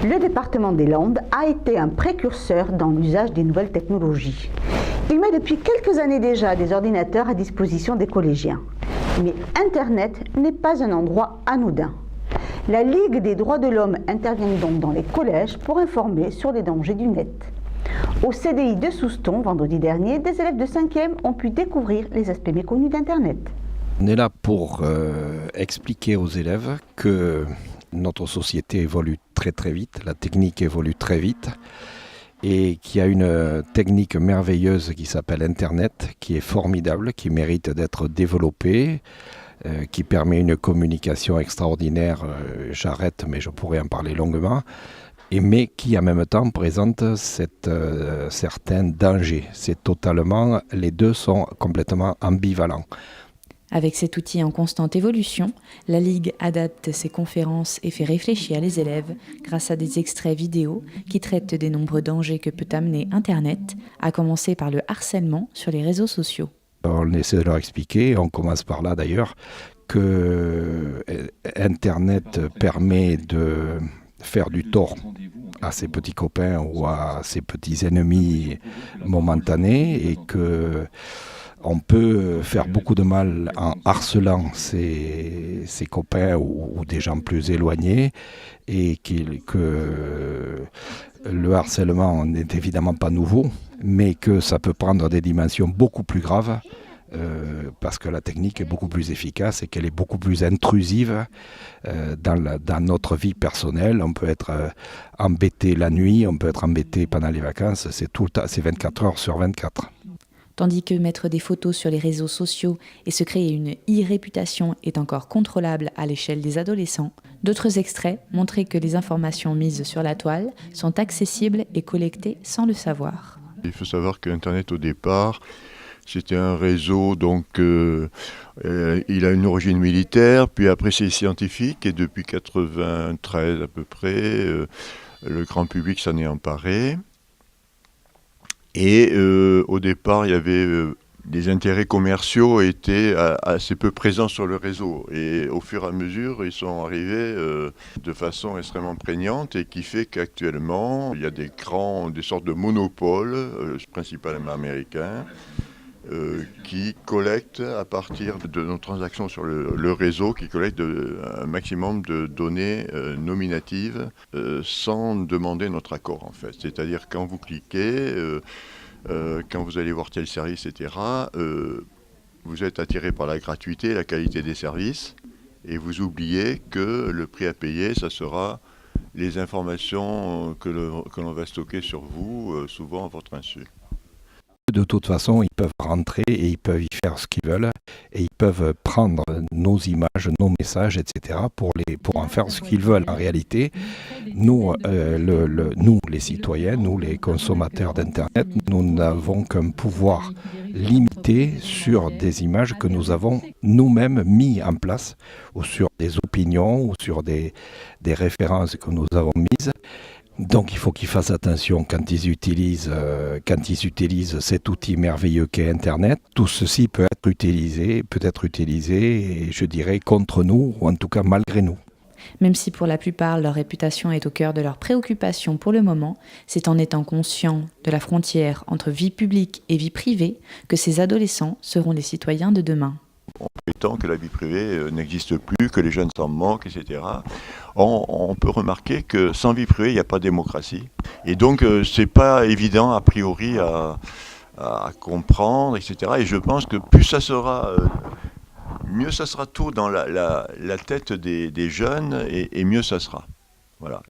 Le département des Landes a été un précurseur dans l'usage des nouvelles technologies. Il met depuis quelques années déjà des ordinateurs à disposition des collégiens. Mais Internet n'est pas un endroit anodin. La Ligue des droits de l'homme intervient donc dans les collèges pour informer sur les dangers du net. Au CDI de Souston, vendredi dernier, des élèves de 5e ont pu découvrir les aspects méconnus d'Internet. On est là pour expliquer aux élèves que notre société évolue très très vite, la technique évolue très vite et qu'il y a une technique merveilleuse qui s'appelle Internet, qui est formidable, qui mérite d'être développée, qui permet une communication extraordinaire. J'arrête, mais je pourrais en parler longuement. Mais qui en même temps présente certains dangers. Les deux sont complètement ambivalents. Avec cet outil en constante évolution, la Ligue adapte ses conférences et fait réfléchir les élèves grâce à des extraits vidéo qui traitent des nombreux dangers que peut amener Internet, à commencer par le harcèlement sur les réseaux sociaux. On essaie de leur expliquer, on commence par là d'ailleurs, que Internet permet de faire du tort à ses petits copains ou à ses petits ennemis momentanés et que on peut faire beaucoup de mal en harcelant ses copains ou des gens plus éloignés et que le harcèlement n'est évidemment pas nouveau, mais que ça peut prendre des dimensions beaucoup plus graves parce que la technique est beaucoup plus efficace et qu'elle est beaucoup plus intrusive dans notre vie personnelle. On peut être embêté la nuit, on peut être embêté pendant les vacances, c'est 24 heures sur 24. Tandis que mettre des photos sur les réseaux sociaux et se créer une e-réputation est encore contrôlable à l'échelle des adolescents, d'autres extraits montraient que les informations mises sur la toile sont accessibles et collectées sans le savoir. Il faut savoir qu'Internet au départ, c'était un réseau, donc il a une origine militaire, puis après c'est scientifique, et depuis 1993 à peu près, le grand public s'en est emparé. Et au départ, il y avait des intérêts commerciaux étaient assez peu présents sur le réseau. Et au fur et à mesure, ils sont arrivés de façon extrêmement prégnante et qui fait qu'actuellement, il y a des sortes de monopoles, principalement américains, qui collectent à partir de nos transactions sur le réseau, qui collectent un maximum de données nominatives sans demander notre accord en fait. C'est-à-dire quand vous cliquez, quand vous allez voir tel service, etc., vous êtes attiré par la gratuité et la qualité des services et vous oubliez que le prix à payer, ça sera les informations que l'on va stocker sur vous, souvent à votre insu. De toute façon, ils peuvent rentrer et ils peuvent y faire ce qu'ils veulent et ils peuvent prendre nos images, nos messages, etc. pour en faire ce qu'ils veulent. En réalité, nous, les citoyens, nous, les consommateurs d'Internet, nous n'avons qu'un pouvoir limité sur des images que nous avons nous-mêmes mis en place ou sur des opinions ou sur des références que nous avons mises. Donc il faut qu'ils fassent attention quand ils utilisent cet outil merveilleux qu'est Internet. Tout ceci peut être utilisé, et je dirais contre nous, ou en tout cas malgré nous. Même si pour la plupart leur réputation est au cœur de leurs préoccupations pour le moment, c'est en étant conscients de la frontière entre vie publique et vie privée que ces adolescents seront les citoyens de demain. On prétend que la vie privée n'existe plus, que les jeunes s'en moquent, etc. On peut remarquer que sans vie privée, il n'y a pas de démocratie. Et donc, c'est pas évident, a priori, à comprendre, etc. Et je pense que plus ça sera, mieux ça sera tôt dans la tête des jeunes, et mieux ça sera. Voilà.